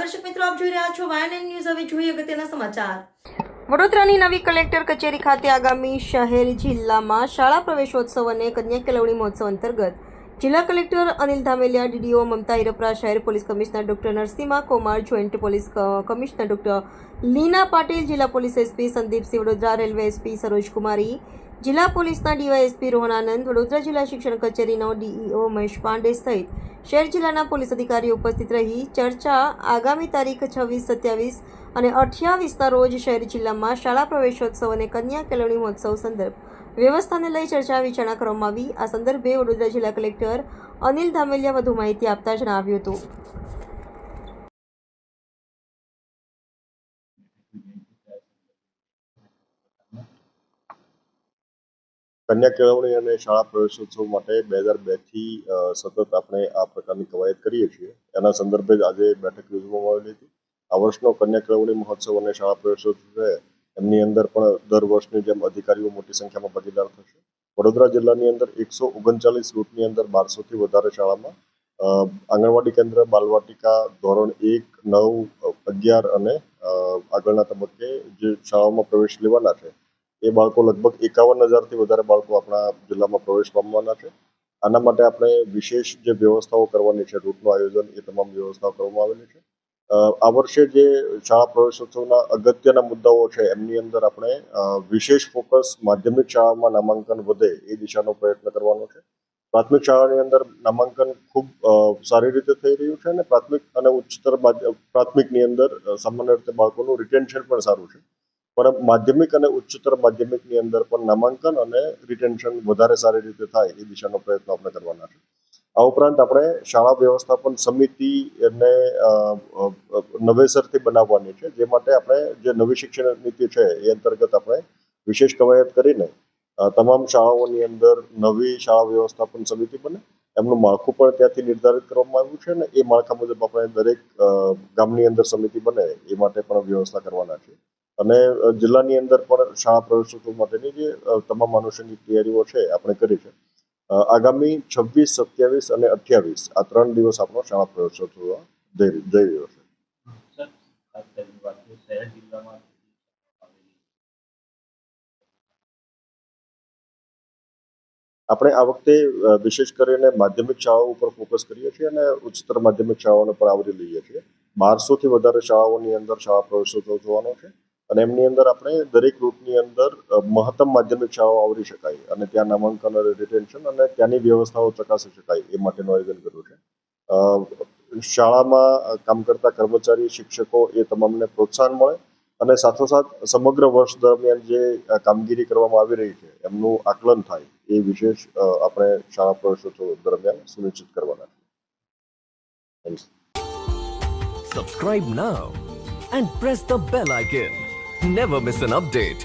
દર્શક મિત્રો, આપ જોઈ રહ્યા છો વાયન ન્યૂઝ। હવે જોઈએ અગત્યના સમાચાર। વડોદરાની નવી કલેક્ટર કચેરી ખાતે આગામી શહેર જિલ્લામાં શાળા પ્રવેશોત્સવ અને કન્યા કેળવણી મહોત્સવ અંતર્ગત જિલ્લા કલેક્ટર અનિલ ધામેલિયા, ડીડીઓ મમતા હિરપરા, શહેર police commissioner doctor Narasimha Kumar, joint police commissioner doctor Leena Patil, જિલ્લા police SP Sandipsinh Vadodara, railway SP Saroj Kumari, જિલ્લા પોલીસના ડીવાયએસપી રોહન આનંદ, વડોદરા જિલ્લા શિક્ષણ કચેરીનો ડીઈઓ મહેશ પાંડે સહિત શહેર જિલ્લાના પોલીસ અધિકારીઓ ઉપસ્થિત રહી ચર્ચા આગામી તારીખ 26, 27 અને 28ના રોજ શહેર જિલ્લામાં શાળા પ્રવેશોત્સવ અને કન્યા કેળવણી મહોત્સવ સંદર્ભ વ્યવસ્થાને લઈ ચર્ચા વિચારણા કરવામાં આવી। આ સંદર્ભે વડોદરા જિલ્લા કલેક્ટર અનિલ ધામેલિયા વધુ માહિતી આપતા જણાવ્યું હતું। કન્યા કેળવણી અને શાળા પ્રવેશોત્સવ માટે 2002થી સતત આપણે આ પ્રકારની કવાયત કરીએ છીએ। એના સંદર્ભે જ આજે બેઠક યોજવામાં આવેલી હતી। આ વર્ષનો કન્યા કેળવણી મહોત્સવ અને શાળા પ્રવેશોત્સવ છે એમની અંદર પણ દર વર્ષની જેમ અધિકારીઓ મોટી સંખ્યામાં ભાગીદાર થશે। વડોદરા જિલ્લાની અંદર 139 રૂટની અંદર 1200થી વધારે શાળામાં આંગણવાડી કેન્દ્ર, બાલવાટિકા, ધોરણ 1, 9, 11 અને આગળના તબક્કે જે શાળાઓમાં પ્રવેશ લેવાના છે એ બાળકો લગભગ 51,000થી વધારે બાળકો આપણા જિલ્લામાં પ્રવેશ પામવાના છે। આના માટે આપણે વિશેષ જે વ્યવસ્થાઓ કરવાની છે, રૂટનું આયોજન, એ તમામ વ્યવસ્થાઓ કરવામાં આવેલી છે। આ વર્ષે જે શાળા પ્રવેશોત્સવના અગત્યના મુદ્દાઓ છે એમની અંદર આપણે વિશેષ ફોકસ માધ્યમિક શાળામાં નામાંકન વધે એ દિશાનો પ્રયત્ન કરવાનો છે। પ્રાથમિક શાળાની અંદર નામાંકન ખૂબ સારી રીતે થઈ રહ્યું છે અને પ્રાથમિક અને ઉચ્ચતર પ્રાથમિકની અંદર સામાન્ય રીતે બાળકોનું રિટેન્શન પણ સારું છે, પણ માધ્યમિક અને ઉચ્ચતર માધ્યમિકની અંદર પણ નામાંકન અને રિટેન્શન વધારે સારી રીતે થાય એ દિશાનો પ્રયત્ન આપણે કરવાના છે। આ ઉપરાંત આપણે શાળા વ્યવસ્થાપન સમિતિ એને નવેસરથી બનાવવાની છે, જે માટે આપણે જે નવી શિક્ષણ નીતિ છે એ અંતર્ગત આપણે વિશેષ કવાયત કરીને તમામ શાળાઓની અંદર નવી શાળા વ્યવસ્થાપન સમિતિ બને, એમનું માળખું પણ ત્યાંથી નિર્ધારિત કરવામાં આવ્યું છે અને એ માળખા મુજબ આપણે દરેક ગામની અંદર સમિતિ બને એ માટે પણ વ્યવસ્થા કરવાના છે। અને જિલ્લાની અંદર પણ શાળા પ્રવેશોત્સવ માટેની જે તમામ અનુષંગિક તૈયારીઓ છે આપણે કરી છે। આગામી 26, 27 અને 28 આ 3 દિવસ આપણો શાળા પ્રવેશોત્સવ જઈ રહ્યો છે। આપણે આ વખતે વિશેષ કરીને માધ્યમિક શાળાઓ ઉપર ફોકસ કરીએ છીએ અને ઉચ્ચતર માધ્યમિક શાળાઓને પણ આવરી લઈએ છીએ। 1200થી વધારે શાળાઓની અંદર શાળા પ્રવેશોત્સવ જોવાનો છે અને એમની અંદર આપણે દરેક રૂટની અંદર મહત્તમ માધ્યમિક શાળાઓ આવરી શકાય અને ત્યાં નામાંકન અને રિટેન્શન અને ત્યાંની વ્યવસ્થાઓ ચકાસી શકાય એ માટેનું આયોજન કર્યું છે। શાળામાં કામ કરતા કર્મચારી, શિક્ષકો એ તમામને પ્રોત્સાહન મળે અને સાથોસાથ સમગ્ર વર્ષ દરમિયાન જે કામગીરી કરવામાં આવી રહી છે એમનું આકલન થાય એ વિશેષ આપણે શાળા પ્રવેશોત્સવ દરમિયાન સુનિશ્ચિત કરવાના છે। Subscribe now and press the bell icon. Never miss an update.